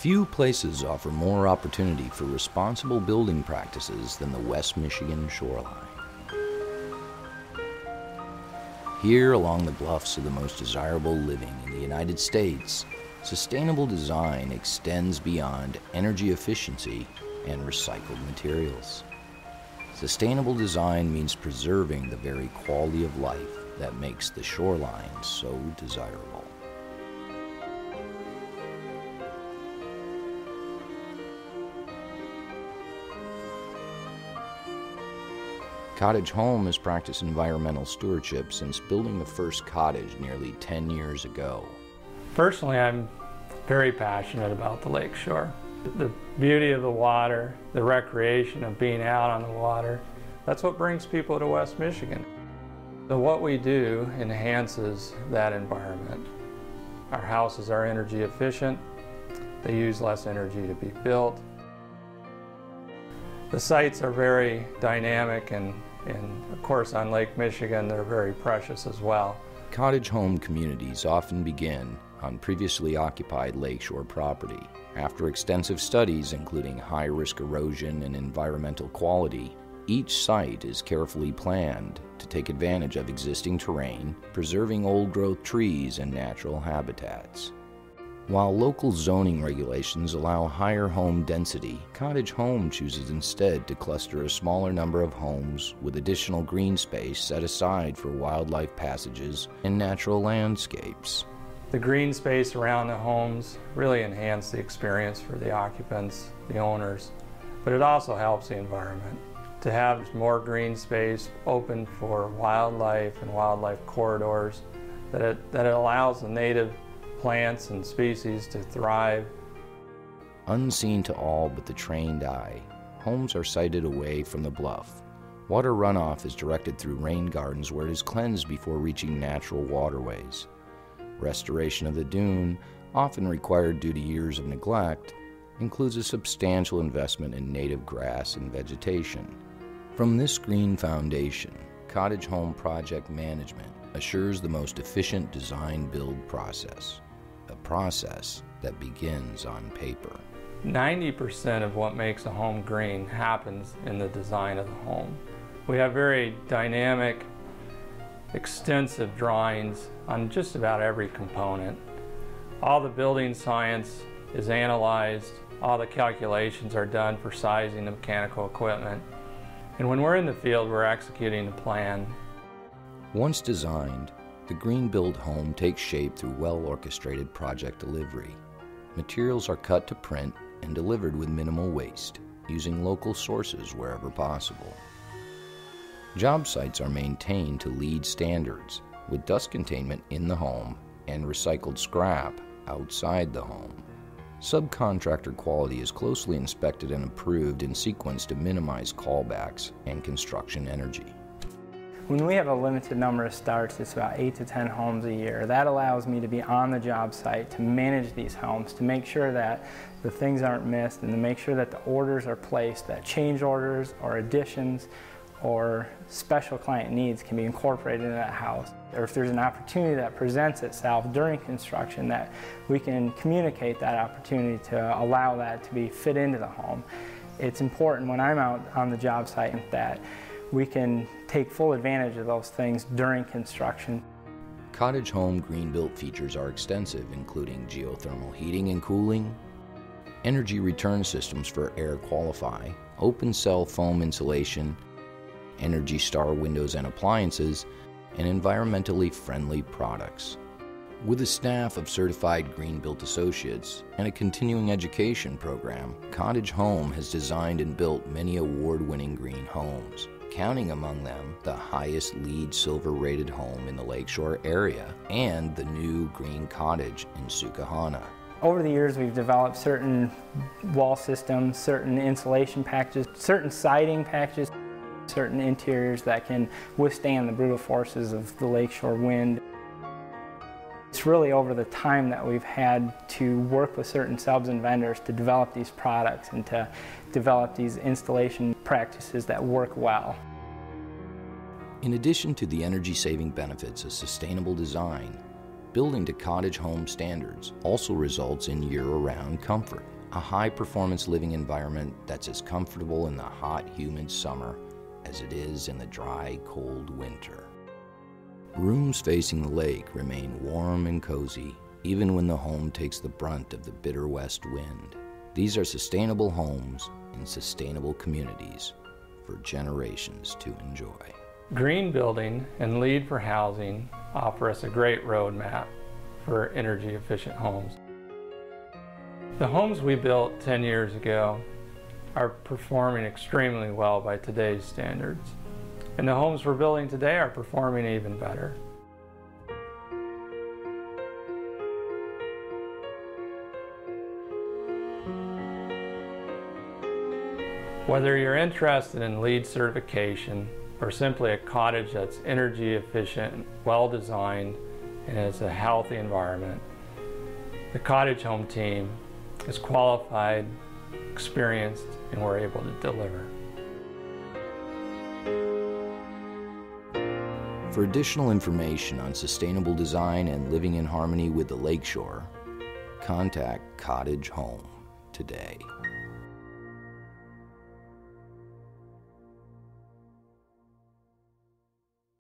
Few places offer more opportunity for responsible building practices than the West Michigan shoreline. Here, along the bluffs of the most desirable living in the United States, sustainable design extends beyond energy efficiency and recycled materials. Sustainable design means preserving the very quality of life that makes the shoreline so desirable. Cottage Home has practiced environmental stewardship since building the first cottage nearly 10 years ago. Personally, I'm very passionate about the Lakeshore. The beauty of the water, the recreation of being out on the water, that's what brings people to West Michigan. So what we do enhances that environment. Our houses are energy efficient. They use less energy to be built. The sites are very dynamic and of course on Lake Michigan they're very precious as well. Cottage home communities often begin on previously occupied lakeshore property. After extensive studies including high-risk erosion and environmental quality, each site is carefully planned to take advantage of existing terrain, preserving old-growth trees and natural habitats. While local zoning regulations allow higher home density, Cottage Home chooses instead to cluster a smaller number of homes with additional green space set aside for wildlife passages and natural landscapes. The green space around the homes really enhance the experience for the occupants, the owners, but it also helps the environment. To have more green space open for wildlife and wildlife corridors, that it allows the native plants and species to thrive. Unseen to all but the trained eye, homes are sited away from the bluff. Water runoff is directed through rain gardens where it is cleansed before reaching natural waterways. Restoration of the dune, often required due to years of neglect, includes a substantial investment in native grass and vegetation. From this green foundation, Cottage Home project management assures the most efficient design-build process, a process that begins on paper. 90% of what makes a home green happens in the design of the home. We have very dynamic, extensive drawings on just about every component. All the building science is analyzed, all the calculations are done for sizing the mechanical equipment. And when we're in the field, we're executing the plan. Once designed, the green-built home takes shape through well-orchestrated project delivery. Materials are cut to print and delivered with minimal waste, using local sources wherever possible. Job sites are maintained to LEED standards, with dust containment in the home and recycled scrap outside the home. Subcontractor quality is closely inspected and approved in sequence to minimize callbacks and construction energy. When we have a limited number of starts, it's about 8 to 10 homes a year. That allows me to be on the job site to manage these homes, to make sure that the things aren't missed and to make sure that the orders are placed, that change orders or additions or special client needs can be incorporated into that house. Or if there's an opportunity that presents itself during construction, that we can communicate that opportunity to allow that to be fit into the home. It's important when I'm out on the job site that we can take full advantage of those things during construction. Cottage Home green-built features are extensive, including geothermal heating and cooling, energy return systems for air qualify, open cell foam insulation, Energy Star windows and appliances, and environmentally friendly products. With a staff of certified green-built associates and a continuing education program, Cottage Home has designed and built many award-winning green homes, counting among them the highest LEED Silver-rated home in the Lakeshore area and the new Green Cottage in Susquehanna. Over the years, we've developed certain wall systems, certain insulation packages, certain siding packages, certain interiors that can withstand the brutal forces of the lakeshore wind. It's really over the time that we've had to work with certain subs and vendors to develop these products and to develop these installation practices that work well. In addition to the energy-saving benefits of sustainable design, Building to Cottage Home standards also results in year-round comfort, a high-performance living environment that's as comfortable in the hot, humid summer as it is in the dry, cold winter. Rooms facing the lake remain warm and cozy, even when the home takes the brunt of the bitter west wind. These are sustainable homes in sustainable communities for generations to enjoy. Green building and LEED for housing offer us a great roadmap for energy efficient homes. The homes we built 10 years ago are performing extremely well by today's standards, and the homes we're building today are performing even better. Whether you're interested in LEED certification or simply a cottage that's energy efficient, well designed, and has a healthy environment, the Cottage Home team is qualified, experienced, and we're able to deliver. For additional information on sustainable design and living in harmony with the Lakeshore, contact Cottage Home today.